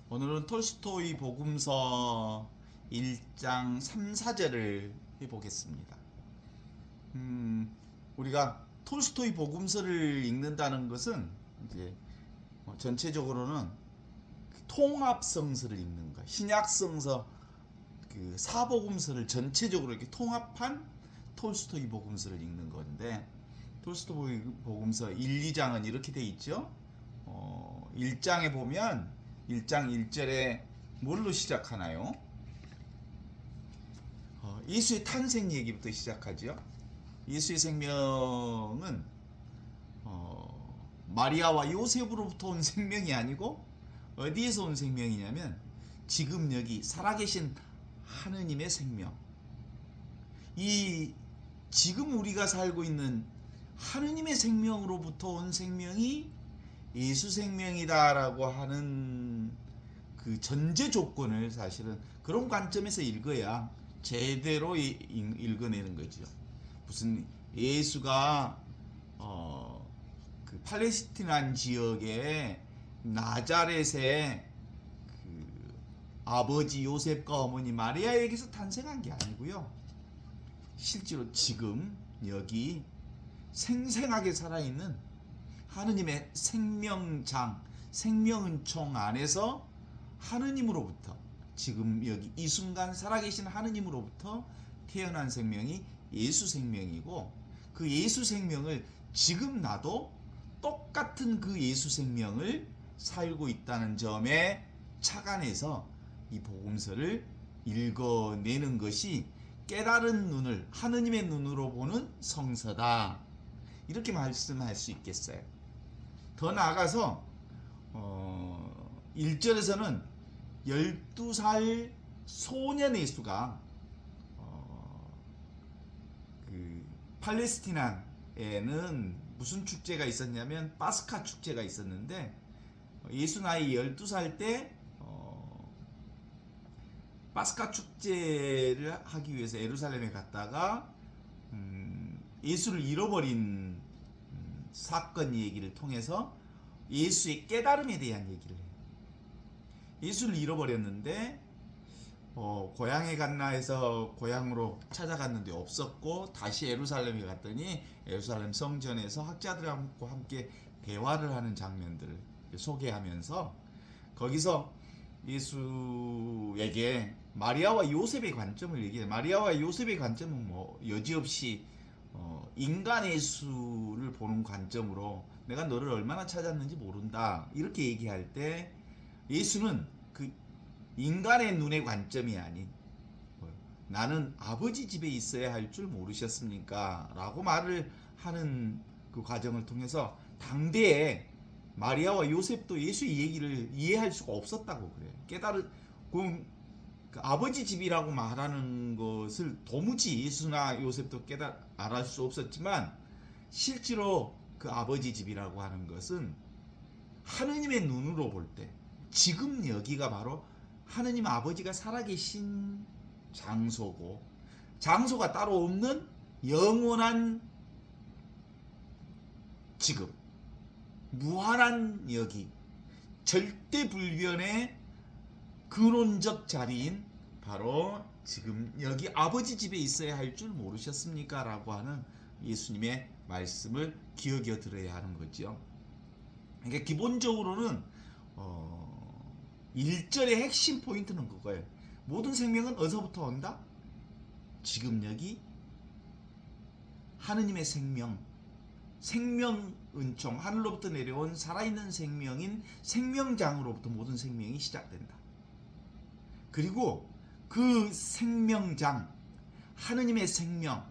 오늘은 톨스토이 복음서 1장 3, 4절을 해보겠습니다. 우리가 톨스토이 복음서를 읽는다는 것은 이제 전체적으로는 통합성서를 읽는 거야. 신약성서 그 사복음서를 전체적으로 이렇게 통합한 톨스토이 복음서를 읽는 건데, 톨스토이 복음서 1, 2장은 이렇게 돼 있죠. 1장에 보면 1장 1절에 뭘로 시작하나요? 예수의 탄생 얘기부터 시작하죠. 예수의 생명은 마리아와 요셉으로부터 온 생명이 아니고 어디에서 온 생명이냐면 지금 여기 살아계신 하느님의 생명. 이 지금 우리가 살고 있는 하느님의 생명으로부터 온 생명이 예수 생명이다라고 하는 그 전제 조건을 사실은 그런 관점에서 읽어야 제대로 읽어내는 거죠. 무슨 예수가 그 팔레스티나 지역의 나자렛의 그 아버지 요셉과 어머니 마리아에게서 탄생한 게 아니고요. 실제로 지금 여기 생생하게 살아있는 하느님의 생명장, 생명은총 안에서 하느님으로부터, 지금 여기 이 순간 살아계신 하느님으로부터 태어난 생명이 예수 생명이고, 그 예수 생명을 지금 나도 똑같은 그 예수 생명을 살고 있다는 점에 착안해서 이 복음서를 읽어내는 것이 깨달은 눈을, 하느님의 눈으로 보는 성서다, 이렇게 말씀할 수 있겠어요. 더 나아가서 1절에서는 12살 소년 예수가 그 팔레스티나에는 무슨 축제가 있었냐면 파스카 축제가 있었는데, 예수 나이 12살 때 파스카 축제를 하기 위해서 예루살렘에 갔다가 예수를 잃어버린 사건 얘기를 통해서 예수의 깨달음에 대한 얘기를 해요. 예수를 잃어버렸는데 고향에 갔나 해서 고향으로 찾아갔는데 없었고, 다시 예루살렘에 갔더니 예루살렘 성전에서 학자들과 함께 대화를 하는 장면들을 소개하면서, 거기서 예수에게 마리아와 요셉의 관점을 얘기해요. 마리아와 요셉의 관점은 뭐 여지없이 인간 예수를 보는 관점으로 내가 너를 얼마나 찾았는지 모른다, 이렇게 얘기할 때 예수는 그 인간의 눈의 관점이 아닌 나는 아버지 집에 있어야 할 줄 모르셨습니까? 라고 말을 하는 그 과정을 통해서 당대에 마리아와 요셉도 예수의 얘기를 이해할 수가 없었다고 그래요. 그 아버지 집이라고 말하는 것을 도무지 예수나 요셉도 알을 수 없었지만, 실제로 그 아버지 집이라고 하는 것은 하느님의 눈으로 볼 때 지금 여기가 바로 하느님 아버지가 살아계신 장소고, 장소가 따로 없는 영원한 지금, 무한한 여기, 절대 불변의 근원적 자리인 바로 지금 여기 아버지 집에 있어야 할 줄 모르셨습니까? 라고 하는 예수님의 말씀을 기억해 들어야 하는 거죠. 그러니까 기본적으로는 1절의 핵심 포인트는 그거예요. 모든 생명은 어디서부터 온다? 지금 여기 하느님의 생명, 생명은총, 하늘로부터 내려온 살아있는 생명인 생명장으로부터 모든 생명이 시작된다. 그리고 그 생명장, 하느님의 생명,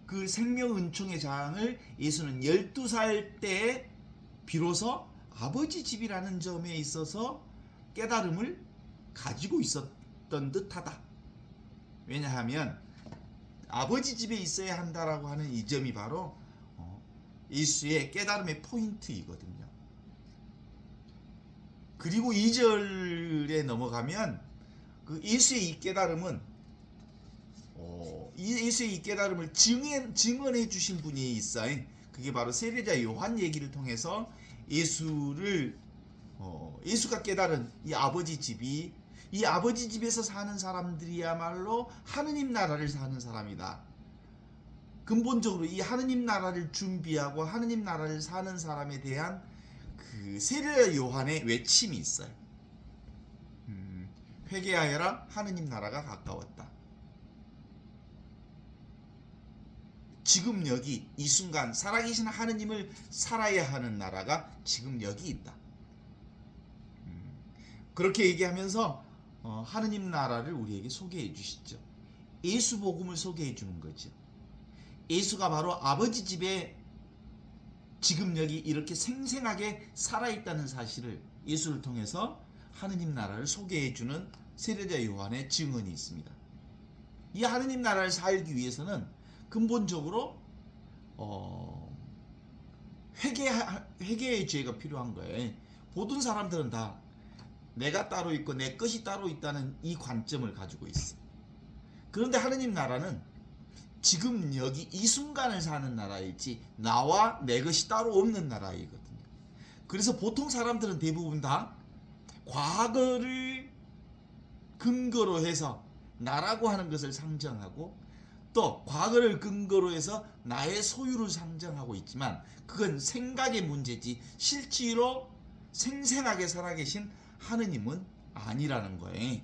그 생명은총의 장을 예수는 12살 때에 비로소 아버지 집이라는 점에 있어서 깨달음을 가지고 있었던 듯하다. 왜냐하면 아버지 집에 있어야 한다라고 하는 이 점이 바로 예수의 깨달음의 포인트이거든요. 그리고 2절에 넘어가면 그 예수의 이 깨달음은 예수의 이 깨달음을 증언해 주신 분이 있어요. 그게 바로 세례자 요한 얘기를 통해서 예수를 예수가 깨달은 이 아버지 집이, 이 아버지 집에서 사는 사람들이야말로 하느님 나라를 사는 사람이다. 근본적으로 이 하느님 나라를 준비하고 하느님 나라를 사는 사람에 대한 그 세례 요한의 외침이 있어요. 회개하여라, 하느님 나라가 가까웠다. 지금 여기 이 순간 살아계신 하느님을 살아야 하는 나라가 지금 여기 있다. 그렇게 얘기하면서 하느님 나라를 우리에게 소개해 주시죠. 예수 복음을 소개해 주는 거죠. 예수가 바로 아버지 집에 지금 여기 이렇게 생생하게 살아있다는 사실을 예수를 통해서 하느님 나라를 소개해 주는 세례자 요한의 증언이 있습니다. 이 하느님 나라를 살기 위해서는 근본적으로 회개의 죄가 필요한 거예요. 모든 사람들은 다 내가 따로 있고 내 것이 따로 있다는 이 관점을 가지고 있어. 그런데 하느님 나라는 지금 여기 이 순간을 사는 나라이지 나와 내 것이 따로 없는 나라이거든요. 그래서 보통 사람들은 대부분 다 과거를 근거로 해서 나라고 하는 것을 상정하고 또 과거를 근거로 해서 나의 소유를 상정하고 있지만 그건 생각의 문제지 실제로 생생하게 살아계신 하느님은 아니라는 거예요.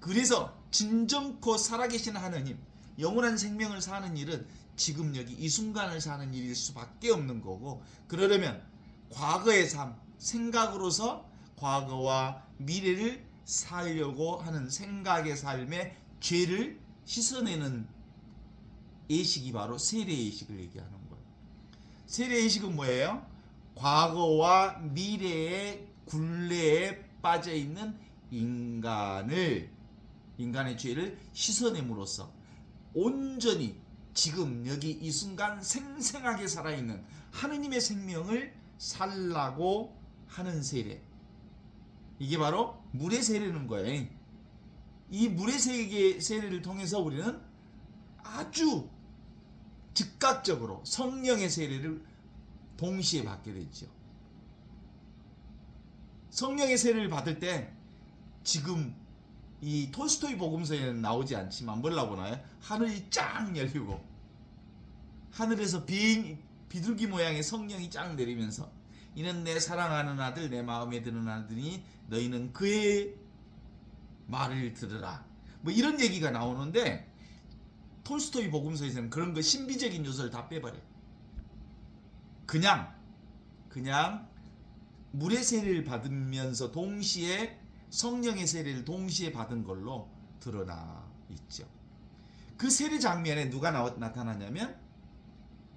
그래서 진정코 살아계신 하느님, 영원한 생명을 사는 일은 지금 여기 이 순간을 사는 일일 수밖에 없는 거고, 그러려면 과거의 삶, 생각으로서 과거와 미래를 살려고 하는 생각의 삶에 죄를 씻어내는 예식이 바로 세례 예식을 얘기하는 거예요. 세례 예식은 뭐예요? 과거와 미래의 굴레에 빠져있는 인간의 죄를 씻어냄으로써 온전히 지금 여기 이 순간 생생하게 살아있는 하느님의 생명을 살라고 하는 세례. 이게 바로 물의 세례는 거예요. 이 물의 세례를 통해서 우리는 아주 즉각적으로 성령의 세례를 동시에 받게 되죠. 성령의 세례를 받을 때 지금 이 톨스토이 복음서에는 나오지 않지만 뭐라고 나요? 하늘이 쫙 열리고 하늘에서 비둘기 모양의 성령이 쫙 내리면서 이는 내 사랑하는 아들, 내 마음에 드는 아들이니 너희는 그의 말을 들으라. 뭐 이런 얘기가 나오는데 톨스토이 복음서에서는 그런 거 신비적인 요소를 다 빼버려. 그냥 물의 세례를 받으면서 동시에 성령의 세례를 동시에 받은 걸로 드러나 있죠. 그 세례 장면에 누가 나타나냐면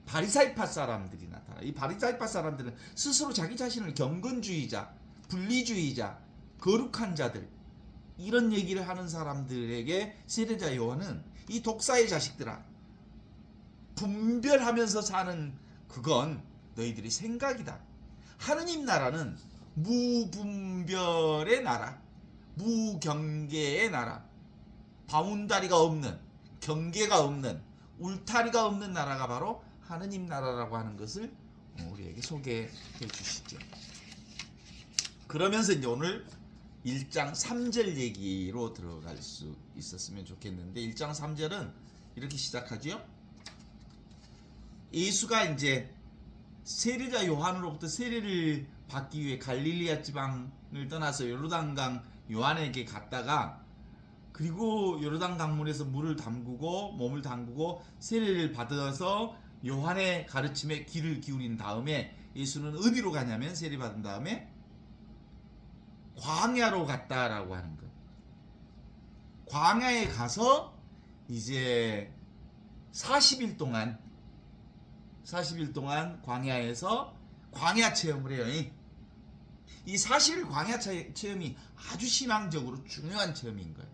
바리사이파 사람들이 나타나. 이 바리사이파 사람들은 스스로 자기 자신을 경건주의자, 분리주의자, 거룩한 자들 이런 얘기를 하는 사람들에게 세례자 요한은 이 독사의 자식들아, 분별하면서 사는 그건 너희들의 생각이다. 하느님 나라는 무분별의 나라, 무경계의 나라, 바운다리가 없는, 경계가 없는, 울타리가 없는 나라가 바로 하느님 나라라고 하는 것을 우리에게 소개해 주시죠. 그러면서 이제 오늘 1장 3절 얘기로 들어갈 수 있었으면 좋겠는데 1장 3절은 이렇게 시작하죠. 예수가 이제 세례자 요한으로부터 세례를 받기 위해 갈릴리아 지방을 떠나서 요르단강 요한에게 갔다가 그리고 요르단 강물에서 물을 담그고 몸을 담그고 세례를 받아서 요한의 가르침에 귀를 기울인 다음에 예수는 어디로 가냐면 세례 받은 다음에 광야로 갔다라고 하는 거예요. 광야에 가서 이제 40일 동안 광야에서 광야 체험을 해요. 이 40일 광야 체험이 아주 신앙적으로 중요한 체험인 거예요.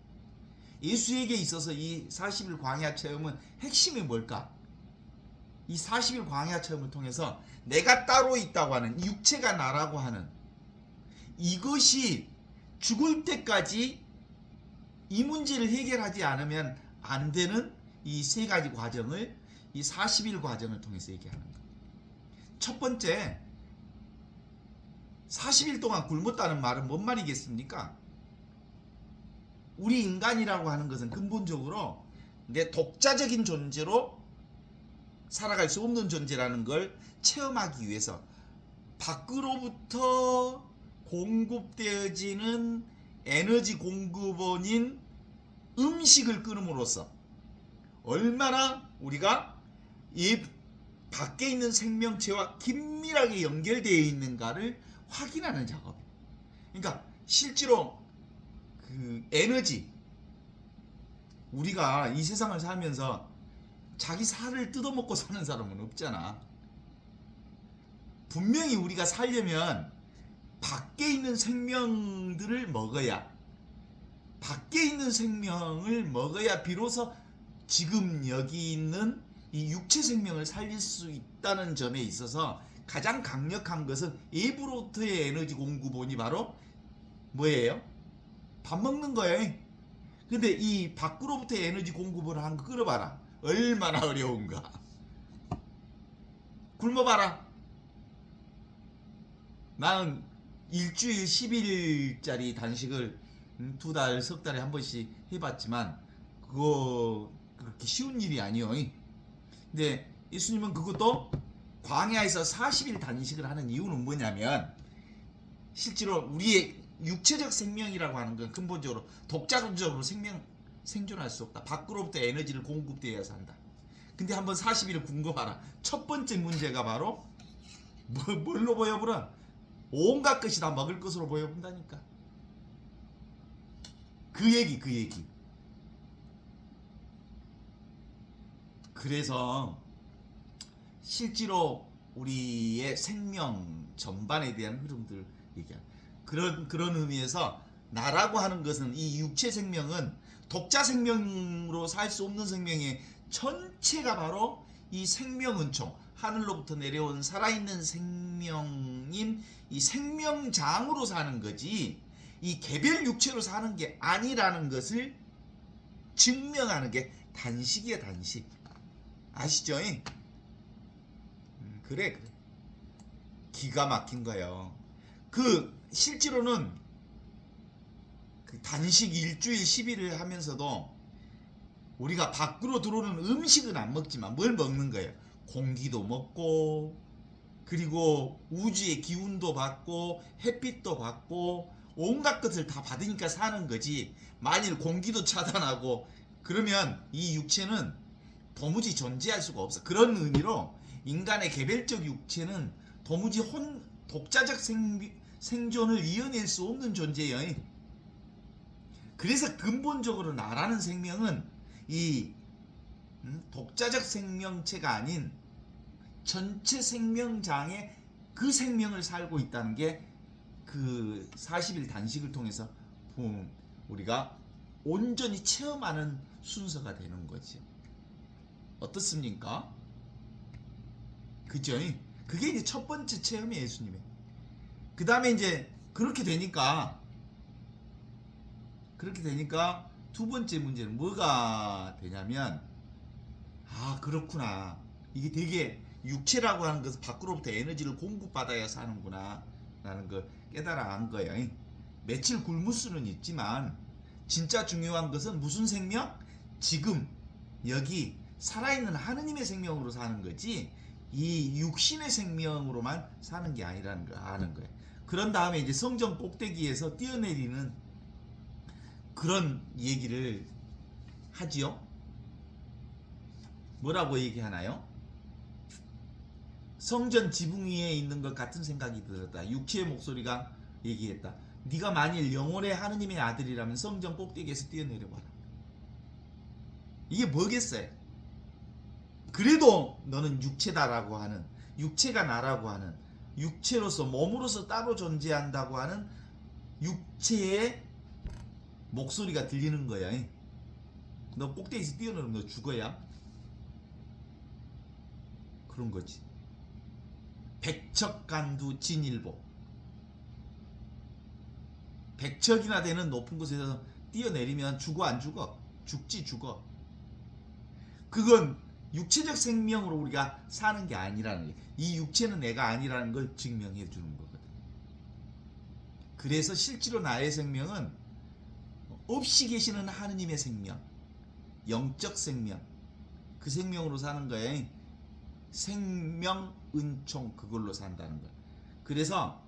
예수에게 있어서 이 40일 광야 체험은 핵심이 뭘까? 이 40일 광야 체험을 통해서 내가 따로 있다고 하는 육체가 나라고 하는 이것이 죽을 때까지 이 문제를 해결하지 않으면 안 되는 이 세 가지 과정을 이 40일 과정을 통해서 얘기하는 거예요. 첫 번째, 40일 동안 굶었다는 말은 뭔 말이겠습니까? 우리 인간이라고 하는 것은 근본적으로 내 독자적인 존재로 살아갈 수 없는 존재라는 걸 체험하기 위해서 밖으로부터 공급되어지는 에너지 공급원인 음식을 끊음으로써 얼마나 우리가 이 밖에 있는 생명체와 긴밀하게 연결되어 있는가를 확인하는 작업. 그러니까 실제로 그 에너지, 우리가 이 세상을 살면서 자기 살을 뜯어먹고 사는 사람은 없잖아. 분명히 우리가 살려면 밖에 있는 생명들을 먹어야, 밖에 있는 생명을 먹어야 비로소 지금 여기 있는 이 육체 생명을 살릴 수 있다는 점에 있어서 가장 강력한 것은 외부로부터의 에너지 공급원이 바로 뭐예요? 밥 먹는 거예요. 근데 이 밖으로부터의 에너지 공급을 한 거 끌어봐라. 얼마나 어려운가. 굶어봐라. 나는 일주일 10일짜리 단식을 2달, 석 달에 한 번씩 해봤지만 그거 그렇게 쉬운 일이 아니요. 근데 예수님은 그것도 광야에서 40일 단식을 하는 이유는 뭐냐면 실제로 우리의 육체적 생명이라고 하는 건 근본적으로 독자적으로 생존할 수 없다. 밖으로부터 에너지를 공급되어야 한다. 근데 한번 40일을 굶어봐라. 첫 번째 문제가 바로 뭘로 보여보라? 온갖 것이 다 먹을 것으로 보여본다니까. 그 얘기. 그래서 실제로 우리의 생명 전반에 대한 흐름들 얘기하는 그런 의미에서 나라고 하는 것은 이 육체 생명은 독자 생명으로 살 수 없는 생명의 전체가 바로 이 생명은총, 하늘로부터 내려온 살아있는 생명인 이 생명장으로 사는 거지 이 개별 육체로 사는 게 아니라는 것을 증명하는 게 단식이야. 단식. 아시죠? 그래. 기가 막힌 거예요. 그 실제로는 그 단식 일주일 10일을 하면서도 우리가 밖으로 들어오는 음식은 안 먹지만 뭘 먹는 거예요? 공기도 먹고 그리고 우주의 기운도 받고 햇빛도 받고 온갖 것을 다 받으니까 사는 거지. 만일 공기도 차단하고 그러면 이 육체는 도무지 존재할 수가 없어. 그런 의미로 인간의 개별적 육체는 도무지 독자적 생존을 이어낼 수 없는 존재예요. 그래서 근본적으로 나라는 생명은 이 독자적 생명체가 아닌 전체 생명장에 그 생명을 살고 있다는 게 그 40일 단식을 통해서 우리가 온전히 체험하는 순서가 되는 거죠. 어떻습니까? 그죠? 그게 이제 첫 번째 체험이에요, 예수님의. 그 다음에 이제 그렇게 되니까 두 번째 문제는 뭐가 되냐면 그렇구나. 이게 되게 육체라고 하는 것은 밖으로부터 에너지를 공급받아야 사는구나 라는 걸 깨달아 안 거예요. 며칠 굶을 수는 있지만 진짜 중요한 것은 무슨 생명? 지금 여기 살아있는 하느님의 생명으로 사는 거지 이 육신의 생명으로만 사는 게 아니라는 걸 아는 거예요. 그런 다음에 이제 성전 꼭대기에서 뛰어내리는 그런 얘기를 하지요. 뭐라고 얘기하나요? 성전 지붕 위에 있는 것 같은 생각이 들었다. 육체의 목소리가 얘기했다. 네가 만일 영원의 하느님의 아들이라면 성전 꼭대기에서 뛰어내려봐라. 이게 뭐겠어요? 그래도 너는 육체다라고 하는, 육체가 나라고 하는, 육체로서 몸으로서 따로 존재한다고 하는 육체의 목소리가 들리는 거야. 너 꼭대기에서 뛰어내리면 너 죽어야. 그런 거지. 백척간두 진일보. 백척이나 되는 높은 곳에서 뛰어내리면 죽어 안 죽어? 죽지 죽어. 그건 육체적 생명으로 우리가 사는 게 아니라는 거예요. 이 육체는 내가 아니라는 걸 증명해 주는 거거든. 그래서 실제로 나의 생명은 없이 계시는 하느님의 생명, 영적 생명, 그 생명으로 사는 거예요. 생명 은총, 그걸로 산다는 거예요. 그래서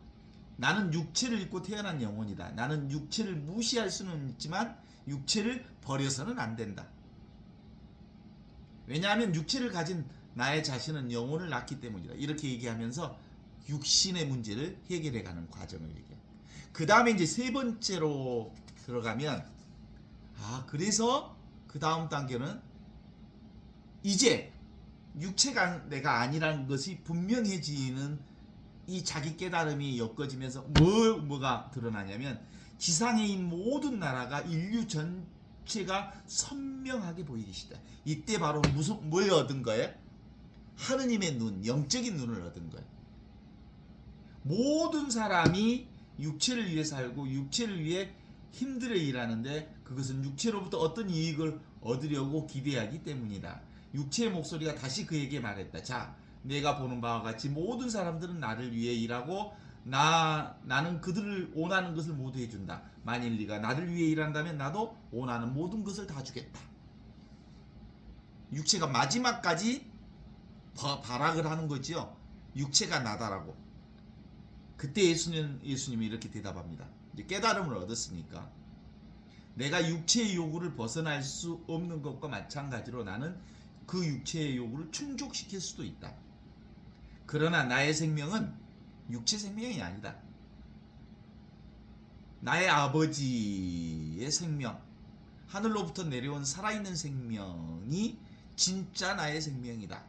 나는 육체를 입고 태어난 영혼이다. 나는 육체를 무시할 수는 있지만 육체를 버려서는 안 된다. 왜냐하면 육체를 가진 나의 자신은 영혼을 낳기 때문이다. 이렇게 얘기하면서 육신의 문제를 해결해가는 과정을 얘기해요. 그 다음에 이제 세 번째로 들어가면, 그래서 그 다음 단계는 이제 육체가 내가 아니라는 것이 분명해지는 이 자기 깨달음이 엮어지면서 뭐가 드러나냐면, 지상에 있는 모든 나라가 인류 전체가 선명하게 보이기 시작. 이때 바로 뭘 얻은 거예요? 하느님의 눈, 영적인 눈을 얻은 거예요. 모든 사람이 육체를 위해 살고 육체를 위해 힘들어 일하는데 그것은 육체로부터 어떤 이익을 얻으려고 기대하기 때문이다. 육체의 목소리가 다시 그에게 말했다. 자, 내가 보는 바와 같이 모든 사람들은 나를 위해 일하고 나는 그들을 원하는 것을 모두 해준다. 만일 네가 나를 위해 일한다면 나도 원하는 모든 것을 다 주겠다. 육체가 마지막까지 발악을 하는 거지요. 육체가 나다라고. 그때 예수님이 이렇게 대답합니다. 이제 깨달음을 얻었으니까 내가 육체의 요구를 벗어날 수 없는 것과 마찬가지로 나는 그 육체의 요구를 충족시킬 수도 있다. 그러나 나의 생명은 육체 생명이 아니다. 나의 아버지의 생명, 하늘로부터 내려온 살아있는 생명이 진짜 나의 생명이다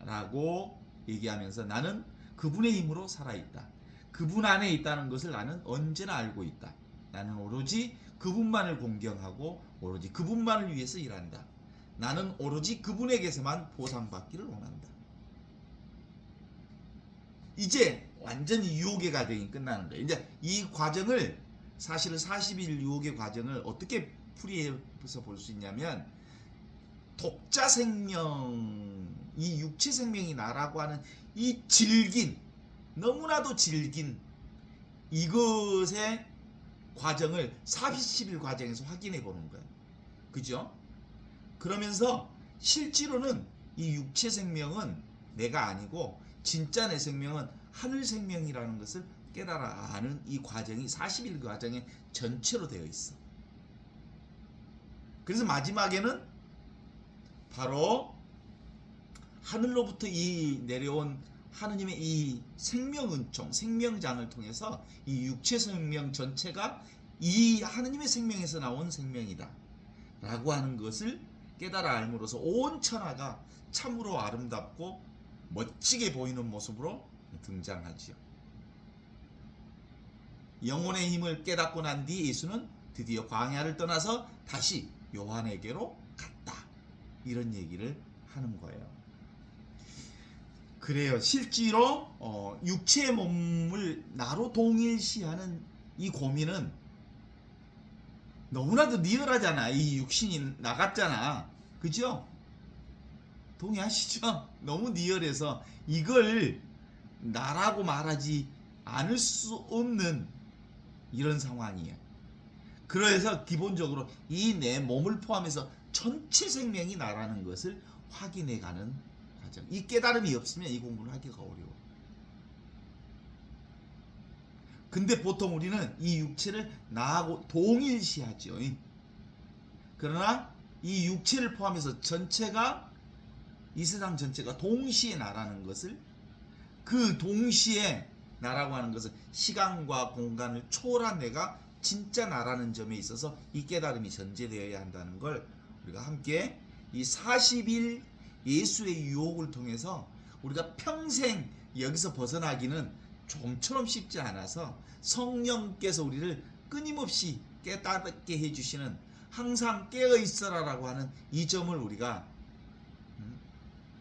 라고 얘기하면서 나는 그분의 힘으로 살아있다. 그분 안에 있다는 것을 나는 언제나 알고 있다. 나는 오로지 그분만을 공경하고 오로지 그분만을 위해서 일한다. 나는 오로지 그분에게서만 보상받기를 원한다. 이제 완전히 유혹의 과정이 끝나는 거예요. 이제 이 과정을, 사실은 40일 유혹의 과정을 어떻게 풀이해서 볼 수 있냐면, 독자 생명, 이 육체 생명이 나라고 하는 이 질긴, 너무나도 질긴 이것의 과정을 40일 과정에서 확인해 보는 거예요. 그죠? 그러면서 실제로는 이 육체 생명은 내가 아니고 진짜 내 생명은 하늘 생명이라는 것을 깨달아 아는 이 과정이 40일 과정의 전체로 되어 있어. 그래서 마지막에는 바로 하늘로부터 이 내려온 하느님의 이 생명은총, 생명장을 통해서 이 육체 생명 전체가 이 하느님의 생명에서 나온 생명이다 라고 하는 것을 깨달아 알므로써 온 천하가 참으로 아름답고 멋지게 보이는 모습으로 등장하지요. 영혼의 힘을 깨닫고 난 뒤 예수는 드디어 광야를 떠나서 다시 요한에게로 갔다. 이런 얘기를 하는 거예요. 그래요. 실제로 육체의 몸을 나로 동일시하는 이 고민은 너무나도 리얼하잖아. 이 육신이 나갔잖아. 그죠? 동의하시죠? 너무 리얼해서 이걸 나라고 말하지 않을 수 없는 이런 상황이에요. 그래서 기본적으로 이 내 몸을 포함해서 전체 생명이 나라는 것을 확인해가는 과정. 이 깨달음이 없으면 이 공부를 하기가 어려워. 근데 보통 우리는 이 육체를 나하고 동일시하죠. 그러나 이 육체를 포함해서 전체가, 이 세상 전체가 동시에 나라는 것을, 그 동시에 나라고 하는 것은 시간과 공간을 초월한 내가 진짜 나라는 점에 있어서 이 깨달음이 전제되어야 한다는 걸 우리가 함께 이 40일 예수의 유혹을 통해서 우리가 평생 여기서 벗어나기는 좀처럼 쉽지 않아서 성령께서 우리를 끊임없이 깨닫게 해주시는, 항상 깨어있어라라고 하는 이 점을 우리가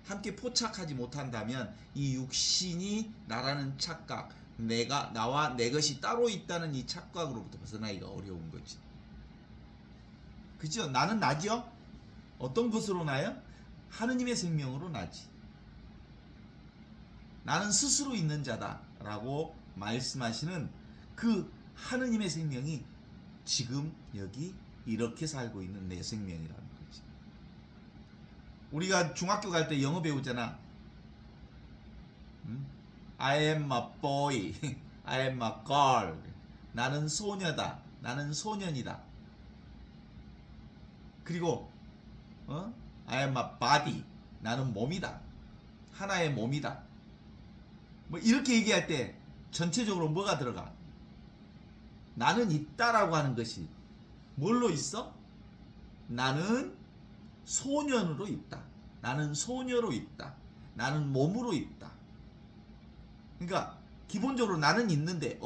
함께 포착하지 못한다면 이 육신이 나라는 착각, 나와 내 것이 따로 있다는 이 착각으로부터 벗어나기가 어려운 거지. 그죠? 나는 나죠? 어떤 것으로 나요? 하느님의 생명으로 나지. 나는 스스로 있는 자다 라고 말씀하시는 그 하느님의 생명이 지금 여기 이렇게 살고 있는 내 생명이라는 거지. 우리가 중학교 갈 때 영어 배우잖아. I am a boy, I am a girl. 나는 소녀다, 나는 소년이다. 그리고 I am a body, 나는 몸이다, 하나의 몸이다. 뭐 이렇게 얘기할 때 전체적으로 뭐가 들어가? 나는 있다라고 하는 것이 뭘로 있어? 나는 소년으로 있다, 나는 소녀로 있다, 나는 몸으로 있다. 그러니까 기본적으로 나는 있는데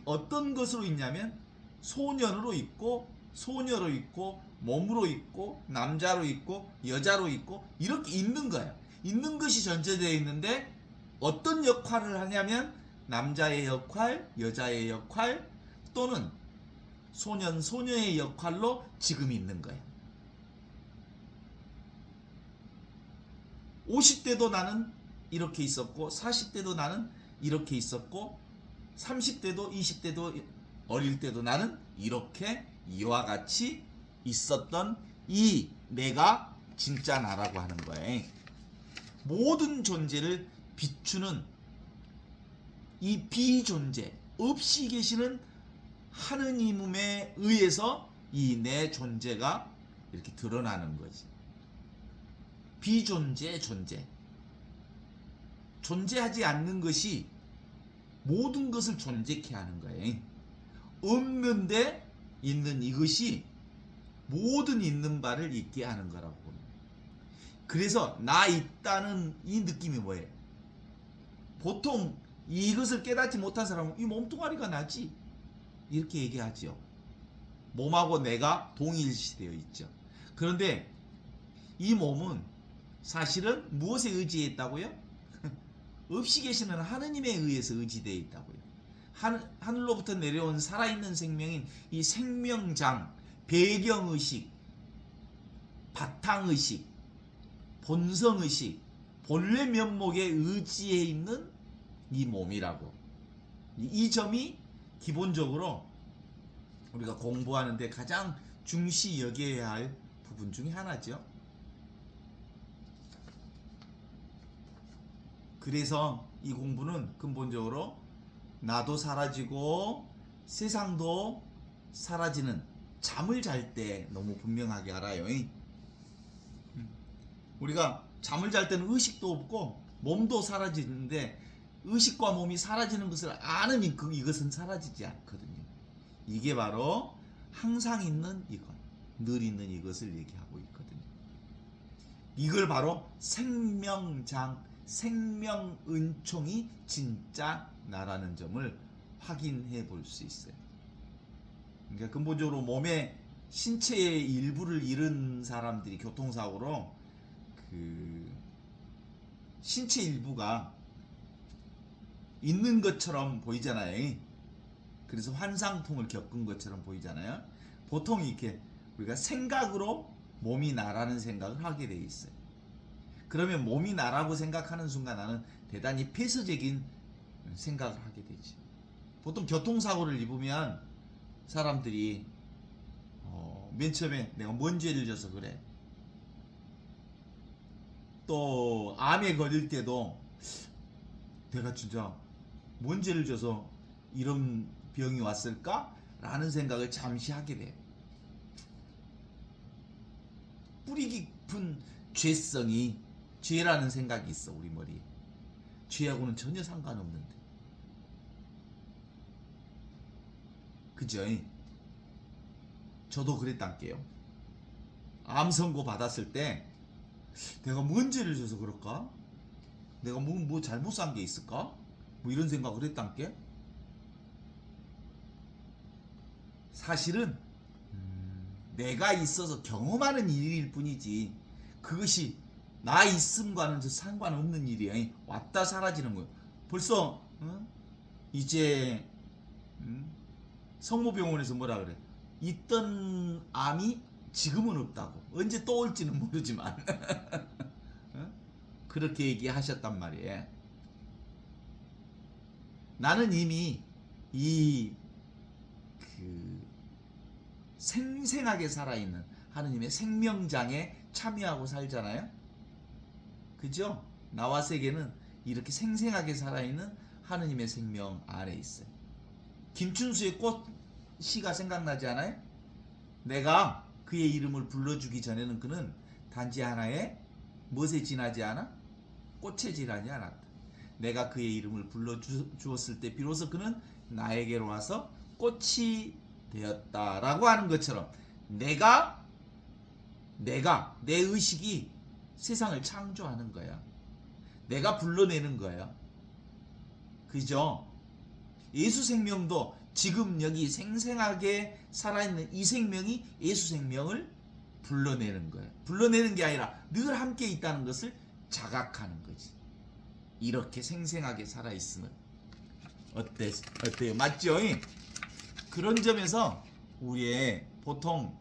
어떤 것으로 있냐면 소년으로 있고 소녀로 있고 몸으로 있고 남자로 있고 여자로 있고 이렇게 있는 거야. 있는 것이 전제되어 있는데 어떤 역할을 하냐면 남자의 역할, 여자의 역할 또는 소년, 소녀의 역할로 지금 있는 거야. 50대도 나는 이렇게 있었고 40대도 나는 이렇게 있었고 30대도 20대도 어릴 때도 나는 이렇게 이와 같이 있었던 이 내가 진짜 나라고 하는 거예요. 모든 존재를 비추는 이 비존재, 없이 계시는 하느님에 의해서 이 내 존재가 이렇게 드러나는 거지. 비존재, 존재. 존재하지 않는 것이 모든 것을 존재케 하는 거예요. 없는데 있는 이것이 모든 있는 바를 있게 하는 거라고. 그래서 나 있다는 이 느낌이 뭐예요? 보통 이것을 깨닫지 못한 사람은 이 몸뚱아리가 나지 이렇게 얘기하죠. 몸하고 내가 동일시되어 있죠. 그런데 이 몸은 사실은 무엇에 의지했다고요? 없이 계시는 하느님에 의해서 의지되어 있다고요. 하늘로부터 내려온 살아있는 생명인 이 생명장, 배경의식, 바탕의식, 본성의식, 본래 면목에 의지해 있는 이 몸이라고. 이 점이 기본적으로 우리가 공부하는데 가장 중시 여겨야 할 부분 중에 하나죠. 그래서 이 공부는 근본적으로 나도 사라지고 세상도 사라지는 잠을 잘 때 너무 분명하게 알아요. 우리가 잠을 잘 때는 의식도 없고 몸도 사라지는데 의식과 몸이 사라지는 것을 아는 이것은 사라지지 않거든요. 이게 바로 항상 있는 이것, 늘 있는 이것을 얘기하고 있거든요. 이걸 바로 생명장, 생명은총이 진짜 나라는 점을 확인해 볼 수 있어요. 그러니까 근본적으로 몸의 신체의 일부를 잃은 사람들이 교통사고로 신체 일부가 있는 것처럼 보이잖아요. 그래서 환상통을 겪은 것처럼 보이잖아요. 보통 이렇게 우리가 생각으로 몸이 나라는 생각을 하게 돼 있어요. 그러면 몸이 나라고 생각하는 순간 나는 대단히 폐쇄적인 생각을 하게 되지. 보통 교통사고를 입으면 사람들이 맨 처음에 내가 뭔 죄를 져서 그래. 또 암에 걸릴 때도 내가 진짜 뭔 죄를 져서 이런 병이 왔을까? 라는 생각을 잠시 하게 돼. 뿌리 깊은 죄성이 죄라는 생각이 있어 우리 머리에. 죄하고는 전혀 상관없는데. 그죠? 저도 그랬단게요. 암 선고 받았을 때 내가 뭔 죄를 져서 그럴까? 내가 뭐 잘못 산 게 있을까? 뭐 이런 생각을 했단게. 사실은 내가 있어서 경험하는 일일 뿐이지 그것이 나 있음과는 상관없는 일이야. 왔다 사라지는 거예요. 벌써 이제 성모병원에서 뭐라 그래? 있던 암이 지금은 없다고. 언제 또 올지는 모르지만 그렇게 얘기하셨단 생생하게 살아있는 하느님의 생명장에 참여하고 살잖아요. 그죠? 나와 세계는 이렇게 생생하게 살아있는 하느님의 생명 안에 있어요. 김춘수의 꽃 시가 생각나지 않아요? 내가 그의 이름을 불러주기 전에는 그는 단지 하나의 무엇에 지나지 않아? 꽃에 지나지 않았다. 내가 그의 이름을 불러주었을 때 비로소 그는 나에게로 와서 꽃이 되었다라고 하는 것처럼 내가 내 의식이 세상을 창조하는 거야. 내가 불러내는 거야. 그죠? 예수 생명도 지금 여기 생생하게 살아있는 이 생명이 예수 생명을 불러내는 거예요. 불러내는 게 아니라 늘 함께 있다는 것을 자각하는 거지. 이렇게 생생하게 살아있으면 어때요? 맞죠? 그런 점에서 우리의 보통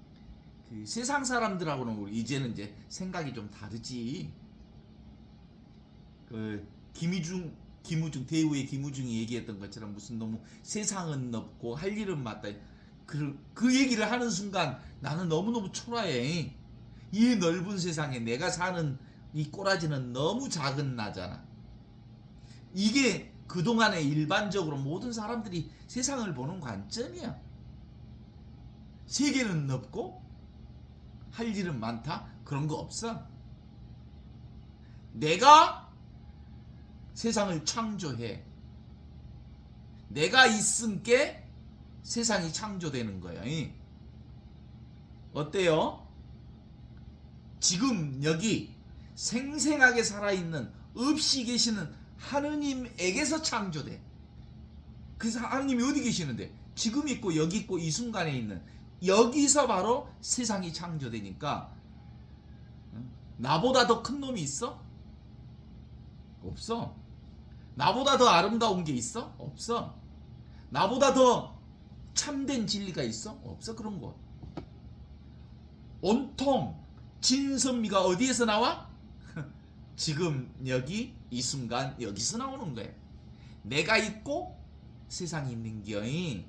그 세상 사람들하고는 우리 이제는 이제 생각이 좀 다르지. 그 김우중 대우의 김우중이 얘기했던 것처럼 무슨 너무 세상은 넓고 할 일은 많다. 그 얘기를 하는 순간 나는 너무너무 초라해. 이 넓은 세상에 내가 사는 이 꼬라지는 너무 작은 나잖아. 이게 그동안에 일반적으로 모든 사람들이 세상을 보는 관점이야. 세계는 넓고 할 일은 많다? 그런 거 없어. 내가 세상을 창조해. 내가 있음께 세상이 창조되는 거야. 어때요? 지금 여기 생생하게 살아있는 없이 계시는 하느님에게서 창조돼. 그래서 하느님이 어디 계시는데? 지금 있고 여기 있고 이 순간에 있는 여기서 바로 세상이 창조되니까 나보다 더 큰 놈이 있어? 없어. 나보다 더 아름다운 게 있어? 없어. 나보다 더 참된 진리가 있어? 없어. 그런 거. 온통 진선미가 어디에서 나와? 지금 여기 이 순간 여기서 나오는 거예요. 내가 있고 세상이 있는 거이.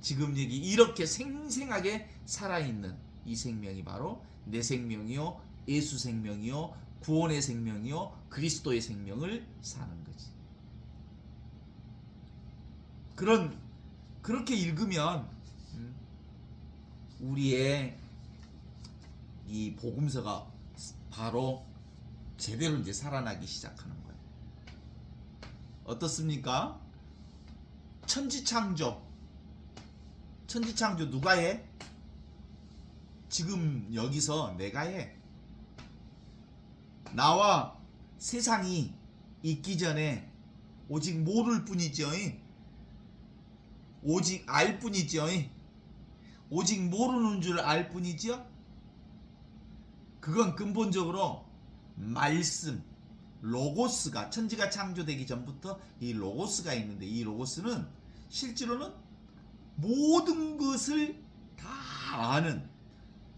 지금 여기 이렇게 생생하게 살아있는 이 생명이 바로 내 생명이요, 예수 생명이요, 구원의 생명이요, 그리스도의 생명을 사는 거지. 그렇게 읽으면 우리의 이 복음서가 바로 제대로 이제 살아나기 시작하는 거예요. 어떻습니까? 천지창조 누가 해? 지금 여기서 내가 해. 나와 세상이 있기 전에 오직 모를 뿐이죠. 오직 알 뿐이죠. 오직 모르는 줄 알 뿐이죠. 그건 근본적으로 말씀, 로고스가 천지가 창조되기 전부터 이 로고스가 있는데 이 로고스는 실제로는 모든 것을 다 아는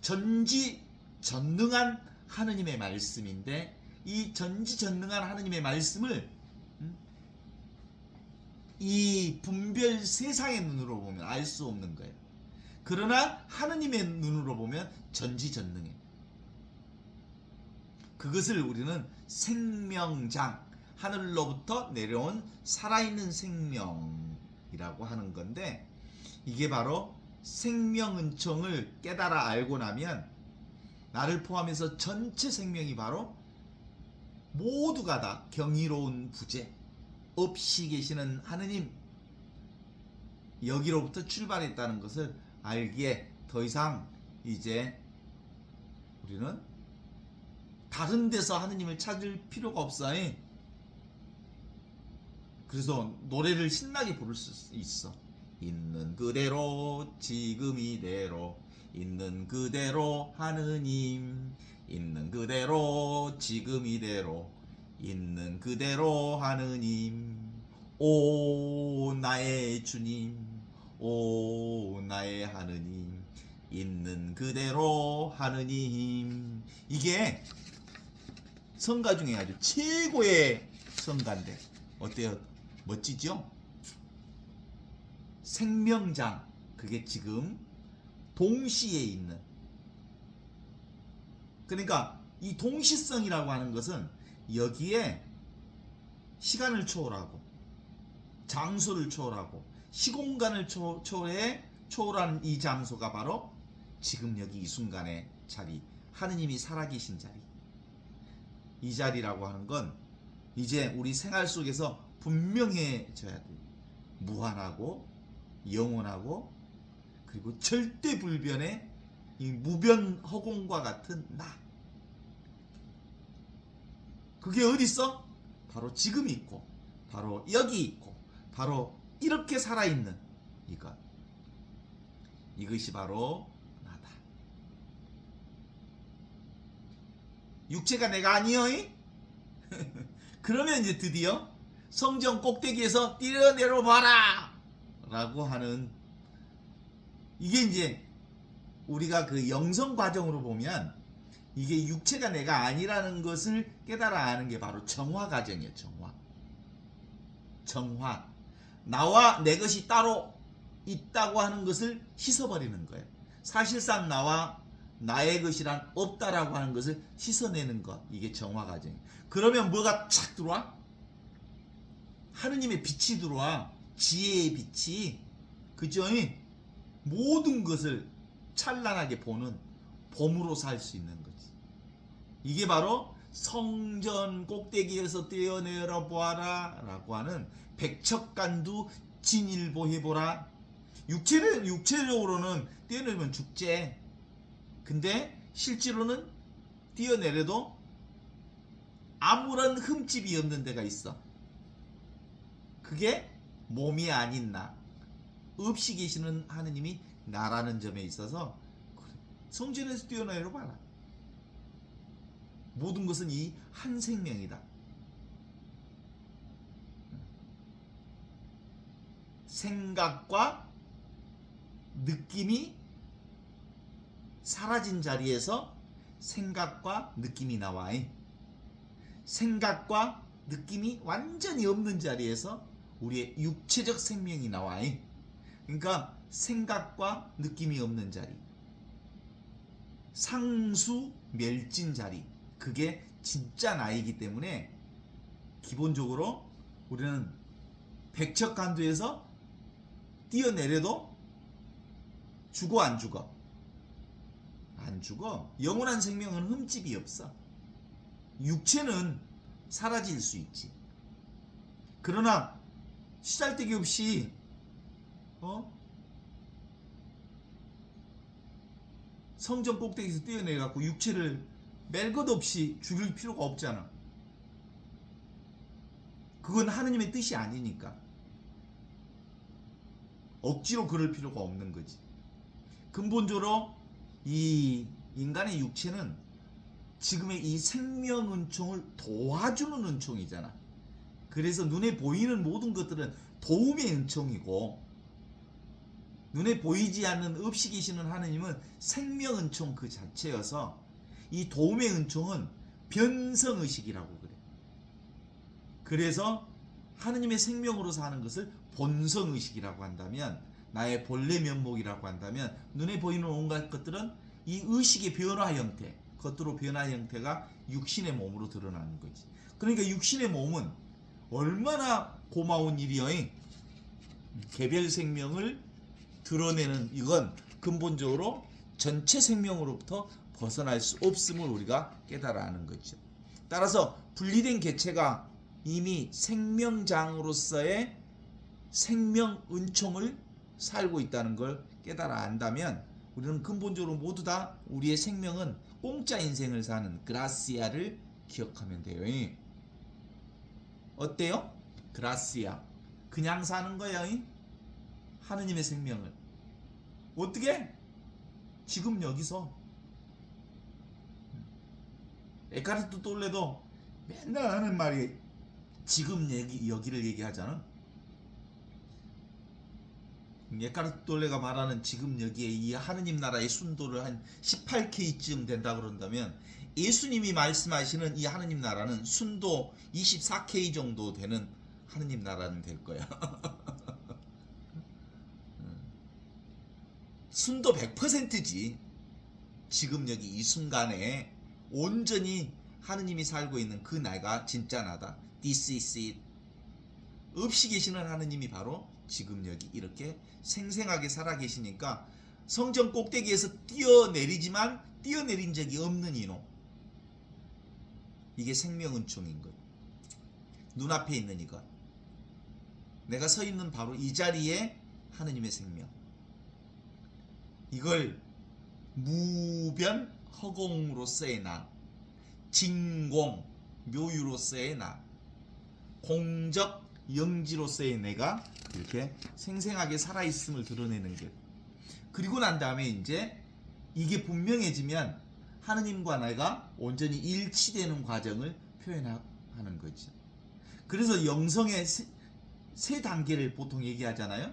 전지전능한 하느님의 말씀인데 이 전지전능한 하느님의 말씀을 이 분별 세상의 눈으로 보면 알 수 없는 거예요. 그러나 하느님의 눈으로 보면 전지전능해. 그것을 우리는 생명장, 하늘로부터 내려온 살아있는 생명이라고 하는 건데 이게 바로 생명은총을 깨달아 알고 나면 나를 포함해서 전체 생명이 바로 모두가 다 경이로운 부재 없이 계시는 하느님 여기로부터 출발했다는 것을 알기에 더 이상 이제 우리는 다른 데서 하느님을 찾을 필요가 없어. 그래서 노래를 신나게 부를 수 있어. 있는 그대로 지금 이대로 있는 그대로 하느님 있는 그대로 지금 이대로 있는 그대로 하느님 오 나의 주님 오 나의 하느님 있는 그대로 하느님. 이게 성가 중에 아주 최고의 성가인데 어때요? 멋지죠? 생명장 그게 지금 동시에 있는. 그러니까 이 동시성이라고 하는 것은 여기에 시간을 초월하고 장소를 초월하고 시공간을 초월한 이 장소가 바로 지금 여기 이 순간의 자리, 하느님이 살아계신 자리. 이 자리라고 하는 건 이제 우리 생활 속에서 분명해져야 돼. 무한하고 영원하고 그리고 절대불변의 이 무변허공과 같은 나. 그게 어디 있어? 바로 지금 있고 바로 여기 있고 바로 이렇게 살아있는 이것. 이것이 바로 나다. 육체가 내가 아니여이? 그러면 이제 드디어 성전 꼭대기에서 뛰어내려 봐라 라고 하는, 이게 이제 우리가 그 영성 과정으로 보면 이게 육체가 내가 아니라는 것을 깨달아 아는 게 바로 정화 과정이에요. 정화. 나와 내 것이 따로 있다고 하는 것을 씻어버리는 거예요. 사실상 나와 나의 것이란 없다라고 하는 것을 씻어내는 것. 이게 정화 과정이에요. 그러면 뭐가 착 들어와? 하느님의 빛이 들어와. 지혜의 빛이. 그죠? 모든 것을 찬란하게 보는 봄으로 살 수 있는 거지. 이게 바로 성전 꼭대기에서 뛰어내려 보아라 라고 하는 백척간두 진일보해보라. 육체적으로는 뛰어내리면 죽지. 근데 실제로는 뛰어내려도 아무런 흠집이 없는 데가 있어. 그게 몸이 아닌 나, 없이 계시는 하느님이 나라는 점에 있어서 성전에서 뛰어내려 봐라. 모든 것은 이 한 생명이다. 생각과 느낌이 사라진 자리에서 생각과 느낌이 나와. 생각과 느낌이 완전히 없는 자리에서 우리의 육체적 생명이 나와. 그러니까 생각과 느낌이 없는 자리, 상수 멸진 자리, 그게 진짜 나이기 때문에 기본적으로 우리는 백척간두에서 뛰어내려도 죽어 안 죽어? 안 죽어. 영원한 생명은 흠집이 없어. 육체는 사라질 수 있지. 그러나 시잘데기 없이 성전 꼭대기에서 뛰어내려갖고 육체를 멜 것 없이 죽일 필요가 없잖아. 그건 하느님의 뜻이 아니니까. 억지로 그럴 필요가 없는 거지. 근본적으로 이 인간의 육체는 지금의 이 생명 은총을 도와주는 은총이잖아. 그래서 눈에 보이는 모든 것들은 도움의 은총이고, 눈에 보이지 않는 없이 계시는 하느님은 생명 은총 그 자체여서 이 도움의 은총은 변성의식이라고 그래. 그래서 하느님의 생명으로 사는 것을 본성의식이라고 한다면, 나의 본래 면목이라고 한다면, 눈에 보이는 온갖 것들은 이 의식의 변화 형태, 겉으로 변화 형태가 육신의 몸으로 드러나는 거지. 그러니까 육신의 몸은 얼마나 고마운 일이여. 개별 생명을 드러내는, 이건 근본적으로 전체 생명으로부터 벗어날 수 없음을 우리가 깨달아 하는 거죠. 따라서 분리된 개체가 이미 생명장으로서의 생명 은총을 살고 있다는 걸 깨달아 안다면, 우리는 근본적으로 모두 다 우리의 생명은 공짜 인생을 사는 그라시아를 기억하면 돼요. 어때요? 그라시아. 그냥 사는 거야. 하느님의 생명을. 어떻게? 지금 여기서. 에카르트 돌레도 맨날 하는 말이 지금 여기를 얘기하잖아. 에카르트 돌레가 말하는 지금 여기에 이 하느님 나라의 순도를 한 18K쯤 된다 그런다면, 예수님이 말씀하시는 이 하느님 나라는 순도 24K 정도 되는 하느님 나라는 될 거야. 순도 100%지. 지금 여기 이 순간에 온전히 하느님이 살고 있는 그 나가 진짜 나다. This is it. 없이 계시는 하느님이 바로 지금 여기 이렇게 생생하게 살아계시니까 성전 꼭대기에서 뛰어내리지만 뛰어내린 적이 없는 이놈. 이게 생명은총인 것. 눈앞에 있는 이것. 내가 서 있는 바로 이 자리에 하느님의 생명. 이걸 무변 허공으로서의 나, 진공 묘유로서의 나, 공적 영지로서의 내가 이렇게 생생하게 살아있음을 드러내는 것. 그리고 난 다음에 이제 이게 분명해지면 하느님과 내가 온전히 일치되는 과정을 표현하는 거죠. 그래서 영성의 세 단계를 보통 얘기하잖아요.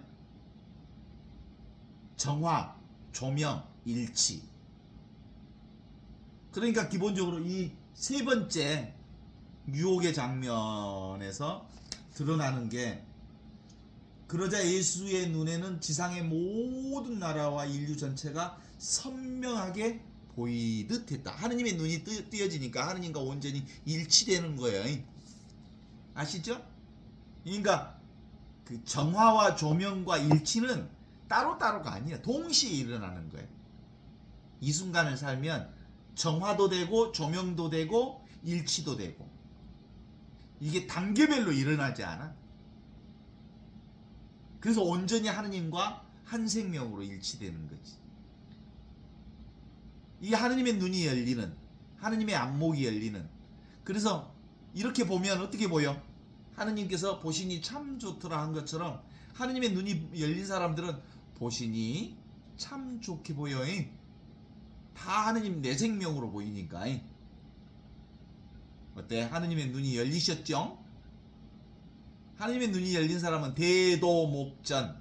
정화, 조명, 일치. 그러니까 기본적으로 이 세 번째 유혹의 장면에서 드러나는 게, 그러자 예수의 눈에는 지상의 모든 나라와 인류 전체가 선명하게 보이듯 했다. 하느님의 눈이 띄어지니까 하느님과 온전히 일치되는 거예요. 아시죠? 그러니까 그 정화와 조명과 일치는 따로따로가 아니야. 동시에 일어나는 거예요. 이 순간을 살면 정화도 되고 조명도 되고 일치도 되고, 이게 단계별로 일어나지 않아. 그래서 온전히 하느님과 한 생명으로 일치되는 거지. 이 하느님의 눈이 열리는, 하느님의 안목이 열리는. 그래서 이렇게 보면 어떻게 보여? 하느님께서 보시니 참 좋더라 한 것처럼 하느님의 눈이 열린 사람들은 보시니 참 좋게 보여. 다 하느님 내 생명으로 보이니까. 어때? 하느님의 눈이 열리셨죠? 하느님의 눈이 열린 사람은 대도목전,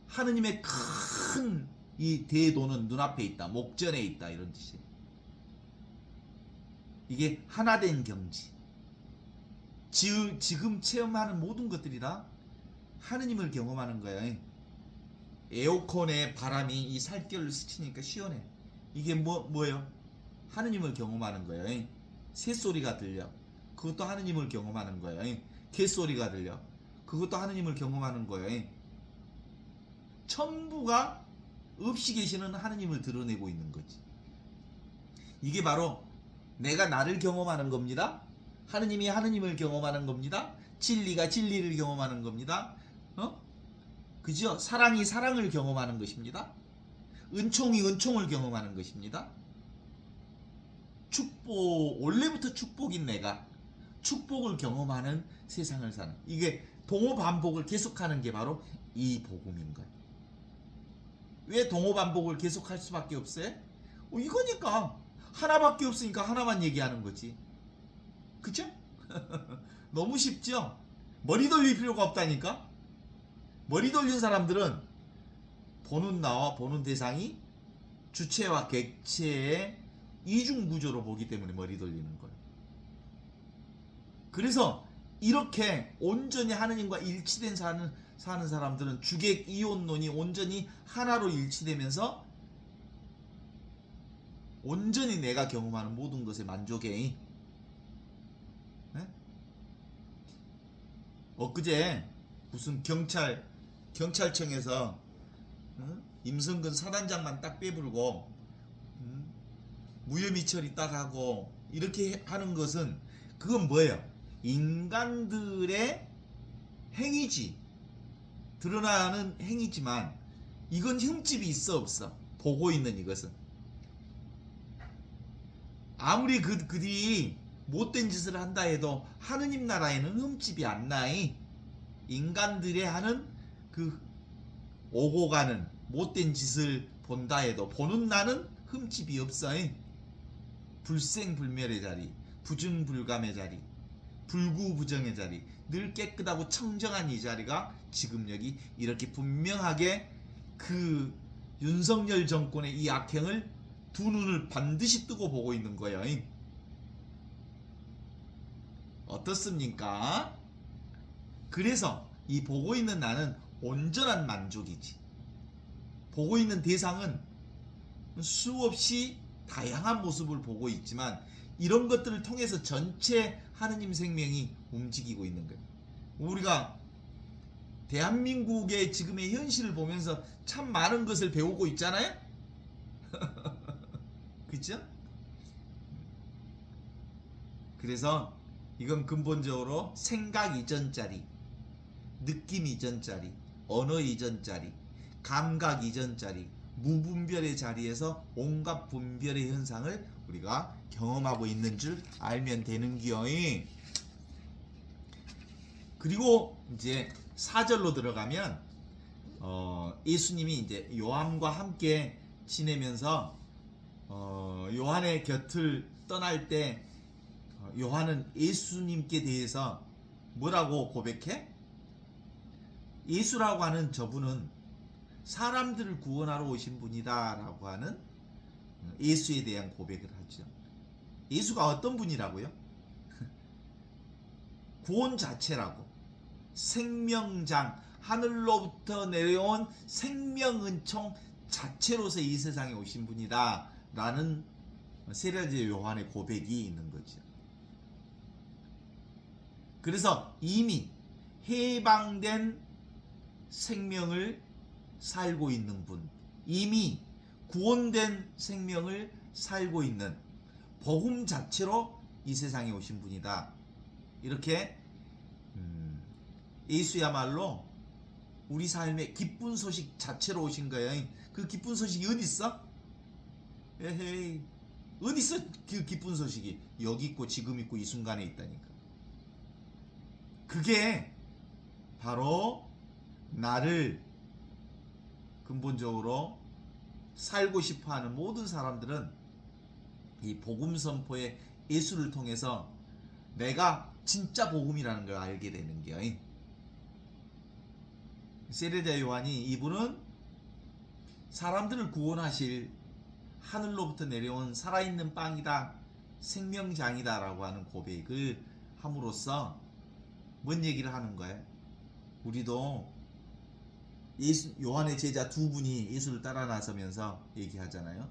하느님의 큰 이 대도는 눈앞에 있다, 목전에 있다, 이런 뜻이에요. 이게 하나된 경지. 지금 체험하는 모든 것들이 다 하느님을 경험하는 거예요. 에어컨의 바람이 이 살결을 스치니까 시원해. 이게 뭐예요? 하느님을 경험하는 거예요. 새소리가 들려. 그것도 하느님을 경험하는 거예요. 개소리가 들려. 그것도 하느님을 경험하는 거예요. 전부가 없이 계시는 하느님을 드러내고 있는 거지. 이게 바로 내가 나를 경험하는 겁니다. 하느님이 하느님을 경험하는 겁니다. 진리가 진리를 경험하는 겁니다. 그죠? 사랑이 사랑을 경험하는 것입니다. 은총이 은총을 경험하는 것입니다. 축복, 원래부터 축복인 내가 축복을 경험하는 세상을 사는, 이게 동호 반복을 계속하는 게 바로 이 복음인 거예요. 왜 동호 반복을 계속할 수밖에 없어요? 이거니까 하나밖에 없으니까 하나만 얘기하는 거지. 그쵸? 너무 쉽죠? 머리 돌릴 필요가 없다니까. 머리 돌린 사람들은 보는 나와 보는 대상이 주체와 객체의 이중 구조로 보기 때문에 머리 돌리는 거예요. 그래서 이렇게 온전히 하느님과 일치된 사는 사람들은 주객 이혼론이 온전히 하나로 일치되면서 온전히 내가 경험하는 모든 것에 만족해. 네? 엊그제 무슨 경찰청에서 임성근 사단장만 딱 빼불고 무혐의 처리 딱 하고 이렇게 하는 것은, 그건 뭐예요? 인간들의 행위지. 드러나는 행위지만 이건 흠집이 있어 없어? 보고 있는 이것은. 아무리 그들이 못된 짓을 한다 해도 하느님 나라에는 흠집이 안 나이. 인간들의 하는 그 오고 가는 못된 짓을 본다 해도 보는 나는 흠집이 없어. 불생불멸의 자리, 부증불감의 자리, 불구부정의 자리, 늘 깨끗하고 청정한 이 자리가 지금 여기 이렇게 분명하게 그 윤석열 정권의 이 악행을 두 눈을 반드시 뜨고 보고 있는 거예요. 어떻습니까? 그래서 이 보고 있는 나는 온전한 만족이지. 보고 있는 대상은 수없이 다양한 모습을 보고 있지만 이런 것들을 통해서 전체 하느님 생명이 움직이고 있는 거예요. 우리가 대한민국의 지금의 현실을 보면서 참 많은 것을 배우고 있잖아요. 그렇죠? 그래서 이건 근본적으로 생각 이전짜리, 느낌 이전짜리, 언어 이전짜리, 감각 이전짜리, 무분별의 자리에서 온갖 분별의 현상을 우리가 경험하고 있는 줄 알면 되는 기어이. 그리고 이제 4절로 들어가면 예수님이 이제 요한과 함께 지내면서 요한의 곁을 떠날 때 요한은 예수님께 대해서 뭐라고 고백해? 예수라고 하는 저분은 사람들을 구원하러 오신 분이다 라고 하는 예수에 대한 고백을 하죠. 예수가 어떤 분이라고요? 구원 자체라고, 생명장, 하늘로부터 내려온 생명은총 자체로서 이 세상에 오신 분이다 라는 세례자 요한의 고백이 있는 거죠. 그래서 이미 해방된 생명을 살고 있는 분, 이미 구원된 생명을 살고 있는 복음 자체로 이 세상에 오신 분이다. 이렇게 예수야말로 우리 삶의 기쁜 소식 자체로 오신 거예요. 그 기쁜 소식이 어디 있어? 에헤이, 어디 있어? 그 기쁜 소식이 여기 있고 지금 있고 이 순간에 있다니까. 그게 바로 나를 근본적으로 살고 싶어하는 모든 사람들은 이 복음 선포의 예수를 통해서 내가 진짜 복음이라는 걸 알게 되는 거예요. 세례자 요한이 이분은 사람들을 구원하실 하늘로부터 내려온 살아있는 빵이다, 생명장이다 라고 하는 고백을 함으로써 뭔 얘기를 하는 거예요? 우리도 요한의 제자 두 분이 예수를 따라 나서면서 얘기하잖아요.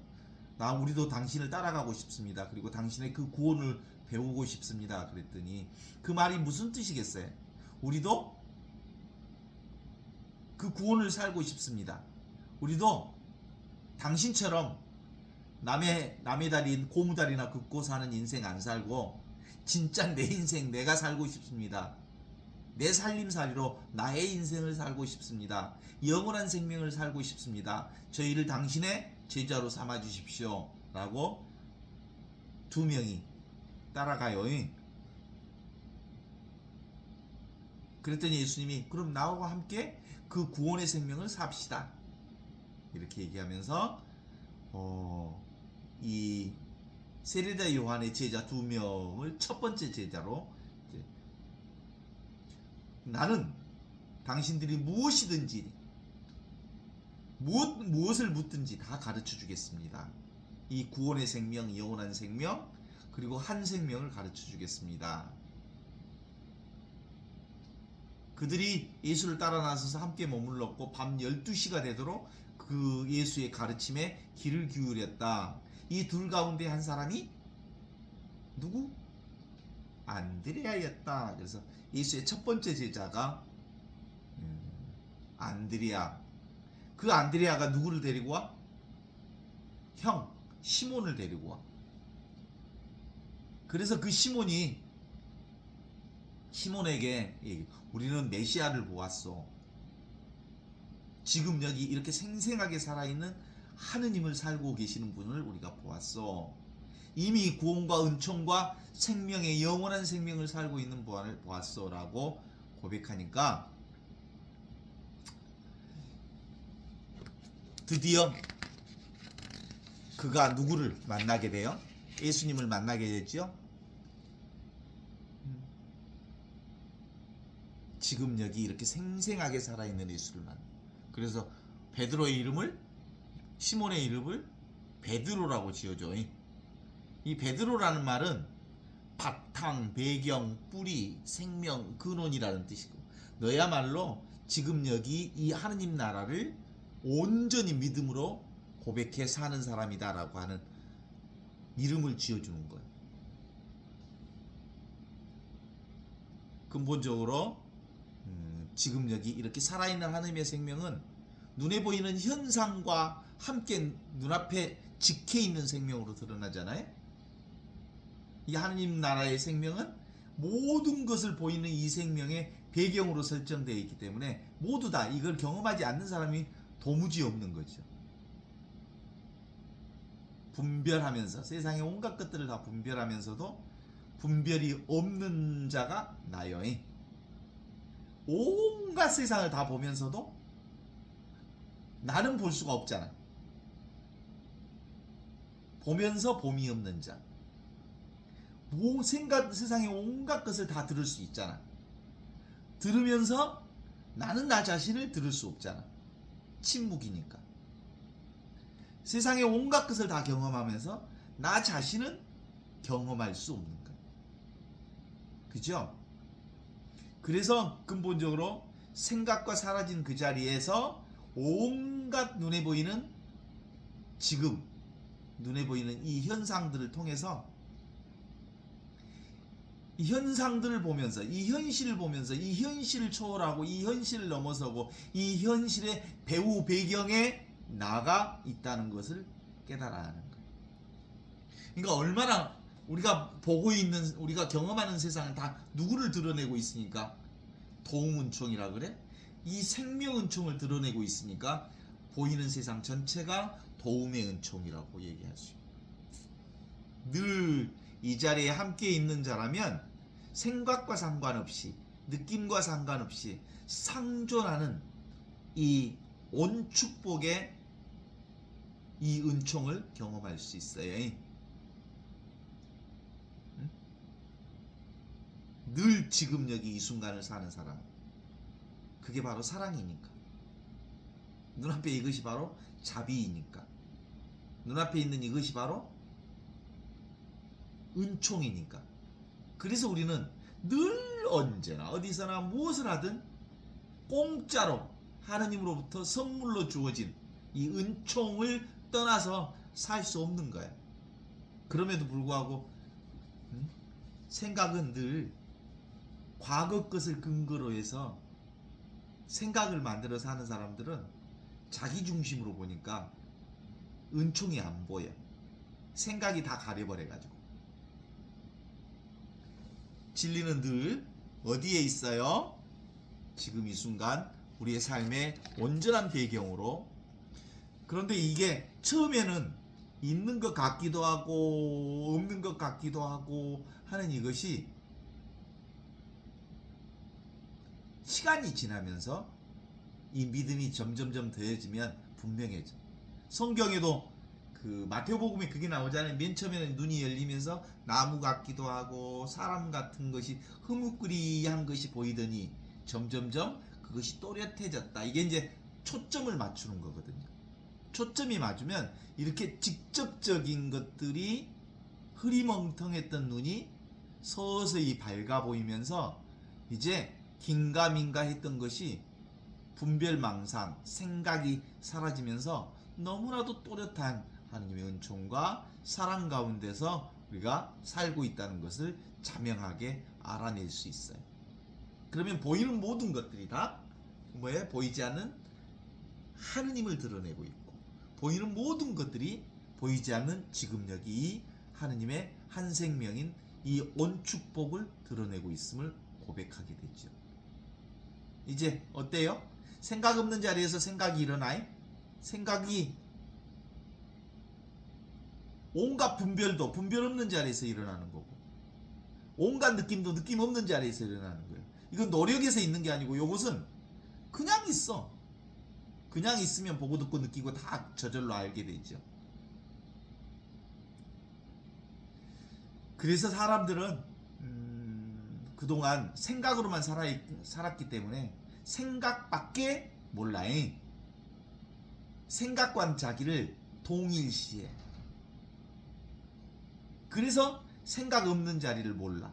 우리도 당신을 따라가고 싶습니다. 그리고 당신의 그 구원을 배우고 싶습니다. 그랬더니 그 말이 무슨 뜻이겠어요? 우리도 그 구원을 살고 싶습니다. 우리도 당신처럼 남의 다리인 고무다리나 긋고 사는 인생 안 살고 진짜 내 인생 내가 살고 싶습니다. 내 살림살이로 나의 인생을 살고 싶습니다. 영원한 생명을 살고 싶습니다. 저희를 당신의 제자로 삼아 주십시오 라고 두 명이 따라가요. 그랬더니 예수님이 그럼 나와 함께 그 구원의 생명을 삽시다 이렇게 얘기하면서 이 세례자 요한의 제자 두 명을 첫 번째 제자로 나는 당신들이 무엇이든지 무엇을 묻든지 다 가르쳐 주겠습니다. 이 구원의 생명, 영원한 생명, 그리고 한 생명을 가르쳐 주겠습니다. 그들이 예수를 따라 나서서 함께 머물렀고 밤 12시가 되도록 그 예수의 가르침에 귀를 기울였다. 이 둘 가운데 한 사람이 누구? 안드레아였다. 그래서 예수의 첫 번째 제자가 안드레아. 그 안드레아가 누구를 데리고 와? 형 시몬을 데리고 와. 그래서 그 시몬에게 우리는 메시아를 보았어. 지금 여기 이렇게 생생하게 살아있는 하느님을 살고 계시는 분을 우리가 보았어. 이미 구원과 은총과 생명의 영원한 생명을 살고 있는 분을 보았어 라고 고백하니까 드디어 그가 누구를 만나게 돼요? 예수님을 만나게 되죠. 지금 여기 이렇게 생생하게 살아있는 예수를 만나. 그래서 베드로의 이름을, 시몬의 이름을 베드로라고 지어줘. 이 베드로라는 말은 바탕, 배경, 뿌리, 생명, 근원이라는 뜻이고, 너야말로 지금 여기 이 하느님 나라를 온전히 믿음으로 고백해 사는 사람이다라고 하는 이름을 지어주는 거예요. 근본적으로 지금 여기 이렇게 살아있는 하나님의 생명은 눈에 보이는 현상과 함께 눈앞에 지켜있는 생명으로 드러나잖아요. 이 하나님 나라의 생명은 모든 것을 보이는 이 생명의 배경으로 설정되어 있기 때문에 모두 다 이걸 경험하지 않는 사람이 도무지 없는 거죠. 분별하면서 세상의 온갖 것들을 다 분별하면서도 분별이 없는 자가 나요. 온갖 세상을 다 보면서도 나는 볼 수가 없잖아. 보면서 봄이 없는 자. 세상의 온갖 것을 다 들을 수 있잖아. 들으면서 나는 나 자신을 들을 수 없잖아. 침묵이니까. 세상의 온갖 것을 다 경험하면서 나 자신은 경험할 수 없는 거야. 그죠? 그래서 근본적으로 생각과 사라진 그 자리에서 온갖 눈에 보이는 지금 눈에 보이는 이 현상들을 통해서 이 현상들을 보면서 이 현실을 보면서 이 현실을 초월하고 이 현실을 넘어서고 이 현실의 배후 배경에 나가 있다는 것을 깨달아야 하는 거예요. 그러니까 얼마나 우리가 보고 있는 우리가 경험하는 세상은 다 누구를 드러내고 있으니까 도움은총이라 그래? 이 생명은총을 드러내고 있으니까 보이는 세상 전체가 도움의 은총이라고 얘기할 수 있어요. 늘 이 자리에 함께 있는 자라면 생각과 상관없이 느낌과 상관없이 상존하는 이 온 축복의 이 은총을 경험할 수 있어요. 늘 지금 여기 이 순간을 사는 사람, 그게 바로 사랑이니까. 눈앞에 이것이 바로 자비이니까. 눈앞에 있는 이것이 바로 은총이니까. 그래서 우리는 늘 언제나 어디서나 무엇을 하든 공짜로 하느님으로부터 선물로 주어진 이 은총을 떠나서 살 수 없는 거야. 그럼에도 불구하고 생각은 늘 과거 것을 근거로 해서 생각을 만들어서 하는 사람들은 자기 중심으로 보니까 은총이 안 보여. 생각이 다 가려버려가지고. 진리는 늘 어디에 있어요? 지금 이 순간 우리의 삶의 온전한 배경으로. 그런데 이게 처음에는 있는 것 같기도 하고 없는 것 같기도 하고 하는 이것이 시간이 지나면서 이 믿음이 점점점 더해지면 분명해져. 성경에도 그 마태복음에 그게 나오잖아요. 맨 처음에는 눈이 열리면서 나무 같기도 하고 사람 같은 것이 흐뭇그리한 것이 보이더니 점점점 그것이 또렷해졌다. 이게 이제 초점을 맞추는 거거든요. 초점이 맞으면 이렇게 직접적인 것들이 흐리멍텅했던 눈이 서서히 밝아 보이면서 이제 긴가민가 했던 것이 분별망상, 생각이 사라지면서 너무나도 또렷한 하나님의 은총과 사랑 가운데서 우리가 살고 있다는 것을 자명하게 알아낼 수 있어요. 그러면 보이는 모든 것들이 다 뭐예요? 보이지 않는 하느님을 드러내고 있고, 보이는 모든 것들이 보이지 않는 지금 여기 이 하느님의 한 생명인 이 온 축복을 드러내고 있음을 고백하게 되죠. 이제 어때요? 생각 없는 자리에서 생각이 일어나요? 생각이 온갖 분별도 분별 없는 자리에서 일어나는 거고, 온갖 느낌도 느낌 없는 자리에서 일어나는 거예요. 이건 노력에서 있는 게 아니고 이것은 그냥 있어. 그냥 있으면 보고 듣고 느끼고 다 저절로 알게 되죠. 그래서 사람들은 그동안 생각으로만 살았기 때문에 생각밖에 몰라요. 생각과는 자기를 동일시해. 그래서 생각 없는 자리를 몰라.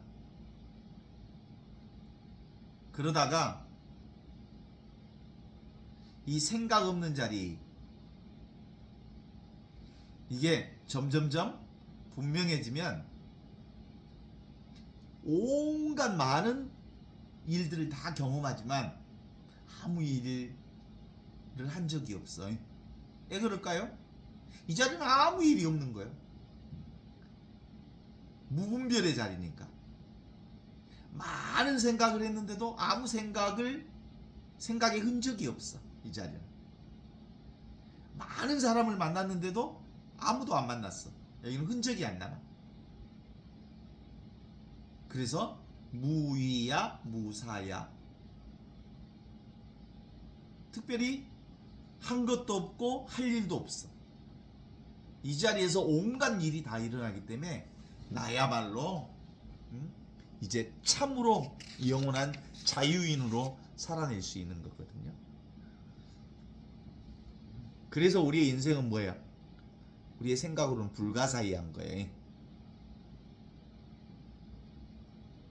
그러다가 이 생각 없는 자리, 이게 점점점 분명해지면 온갖 많은 일들을 다 경험하지만 아무 일을 한 적이 없어. 왜 그럴까요? 이 자리는 아무 일이 없는 거예요. 무분별의 자리니까. 많은 생각을 했는데도 아무 생각의 흔적이 없어. 이 자리는. 많은 사람을 만났는데도 아무도 안 만났어. 여기는 흔적이 안 남아. 그래서 무위야 무사야. 특별히 한 것도 없고 할 일도 없어. 이 자리에서 온갖 일이 다 일어나기 때문에 나야말로 이제 참으로 영원한 자유인으로 살아낼 수 있는 거거든요. 그래서 우리의 인생은 뭐예요? 우리의 생각으로는 불가사의한 거예요.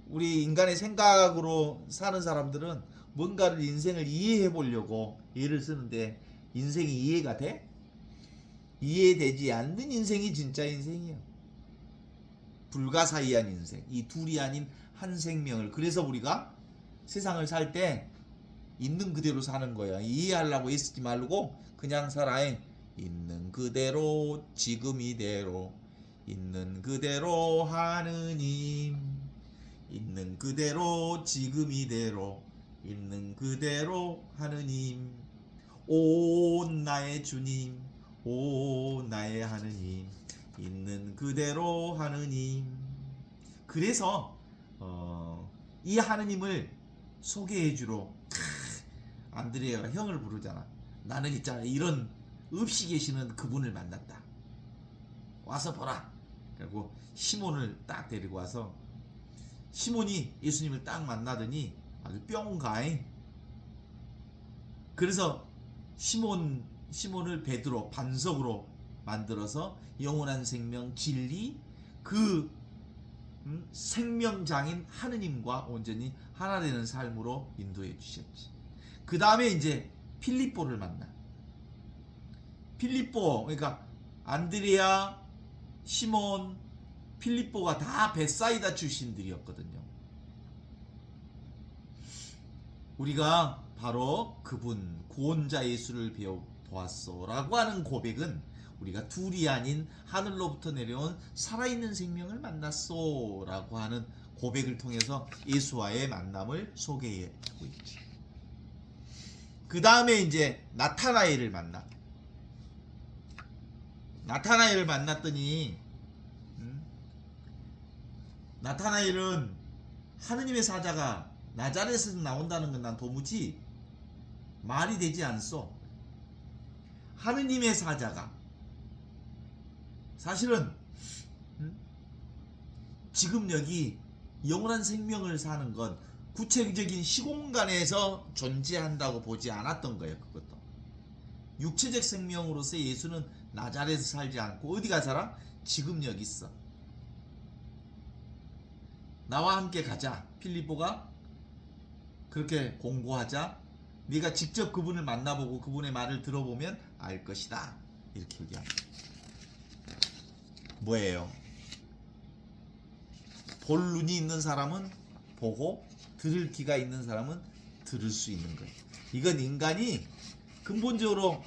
우리 인간의 생각으로 사는 사람들은 뭔가를 인생을 이해해 보려고 애를 쓰는데 인생이 이해가 돼? 이해되지 않는 인생이 진짜 인생이에요. 불가사의한 인생. 이 둘이 아닌 한 생명을. 그래서 우리가 세상을 살 때 있는 그대로 사는 거야. 이해하려고 애쓰지 말고 그냥 살아. 있는 그대로 지금 이대로 있는 그대로 하느님 있는 그대로 지금 이대로 있는 그대로 하느님 오 나의 주님 오 나의 하느님 있는 그대로 하느님. 그래서 이 하느님을 소개해주러 안드레아가 형을 부르잖아. 나는 있잖아 이런 없이 계시는 그분을 만났다. 와서 보라. 그리고 시몬을 딱 데리고 와서 시몬이 예수님을 딱 만나더니 아주 뿅가잉. 그래서 시몬을 베드로 반석으로 만들어서 영원한 생명 진리 그 생명장인 하느님과 온전히 하나 되는 삶으로 인도해 주셨지. 그 다음에 이제 필립보를 만나. 필립보 그러니까 안드레아, 시몬, 필립보가 다 벳사이다 출신들이었거든요. 우리가 바로 그분 구원자 예수를 배워보았소 라고 하는 고백은 우리가 둘이 아닌 하늘로부터 내려온 살아있는 생명을 만났소 라고 하는 고백을 통해서 예수와의 만남을 소개하고 있지. 그 다음에 이제 나타나엘을 만나. 나타나엘을 만났더니 나타나엘은 하느님의 사자가 나자렛에서 나온다는 건 난 도무지 말이 되지 않소. 하느님의 사자가 사실은 지금 여기 영원한 생명을 사는 건 구체적인 시공간에서 존재한다고 보지 않았던 거예요. 그것도 육체적 생명으로서 예수는 나자렛에서 살지 않고 어디가 살아? 지금 여기 있어. 나와 함께 가자. 필립보가 그렇게 공고하자. 네가 직접 그분을 만나보고 그분의 말을 들어보면 알 것이다. 이렇게 얘기합니다. 뭐예요? 볼 눈이 있는 사람은 보고 들을 귀가 있는 사람은 들을 수 있는 거예요. 이건 인간이 근본적으로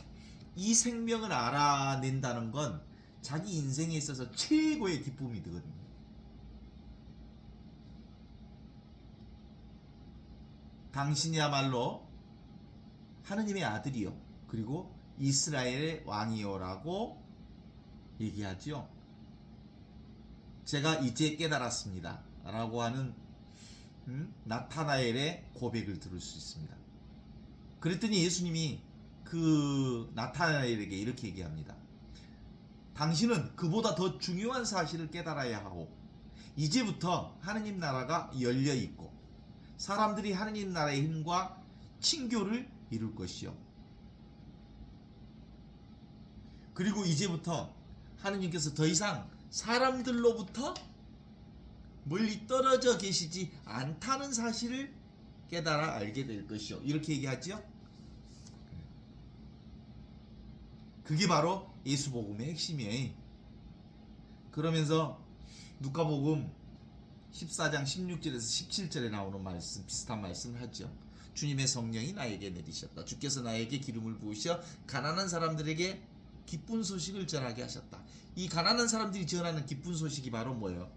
이 생명을 알아낸다는 건 자기 인생에 있어서 최고의 기쁨이 되거든요. 당신이야말로 하느님의 아들이요 그리고 이스라엘의 왕이요라고 얘기하죠. 제가 이제 깨달았습니다 라고 하는 나타나엘의 고백을 들을 수 있습니다. 그랬더니 예수님이 그 나타나엘에게 이렇게 얘기합니다. 당신은 그보다 더 중요한 사실을 깨달아야 하고 이제부터 하느님 나라가 열려 있고 사람들이 하느님 나라의 힘과 친교를 이룰 것이요. 그리고 이제부터 하느님께서 더 이상 사람들로부터 멀리 떨어져 계시지 않다는 사실을 깨달아 알게 될 것이요. 이렇게 얘기하죠. 그게 바로 예수복음의 핵심이에요. 그러면서 누가복음 14장 16절에서 17절에 나오는 말씀, 비슷한 말씀을 하죠. 주님의 성령이 나에게 내리셨다. 주께서 나에게 기름을 부으셔 가난한 사람들에게 기쁜 소식을 전하게 하셨다. 이 가난한 사람들이 전하는 기쁜 소식이 바로 뭐예요?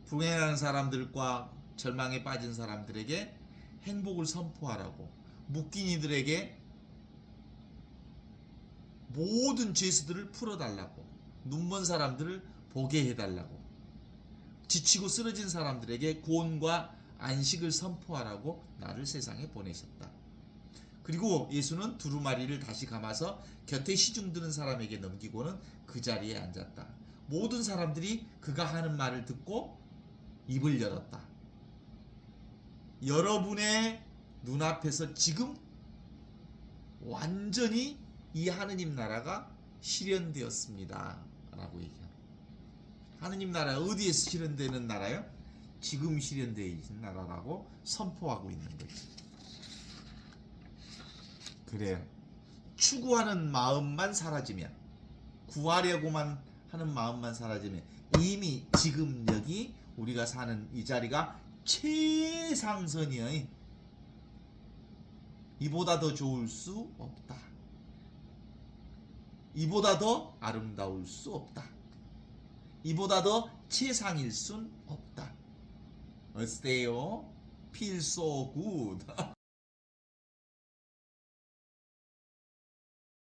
불행한 사람들과 절망에 빠진 사람들에게 행복을 선포하라고, 묶인 이들에게 모든 죄수들을 풀어달라고, 눈먼 사람들을 보게 해달라고, 지치고 쓰러진 사람들에게 구원과 안식을 선포하라고 나를 세상에 보내셨다. 그리고 예수는 두루마리를 다시 감아서 곁에 시중드는 사람에게 넘기고는 그 자리에 앉았다. 모든 사람들이 그가 하는 말을 듣고 입을 열었다. 여러분의 눈앞에서 지금 완전히 이 하느님 나라가 실현되었습니다 라고 얘기합니다. 하느님 나라 어디에서 실현되는 나라요? 지금 실현되어있는 나라라고 선포하고 있는 거죠. 그래요. 추구하는 마음만 사라지면, 구하려고만 하는 마음만 사라지면 이미 지금 여기 우리가 사는 이 자리가 최상선이에요. 이보다 더 좋을 수 없다. 이보다 더 아름다울 수 없다. 이보다 더 최상일 순 없다. 어때요? Feel so good.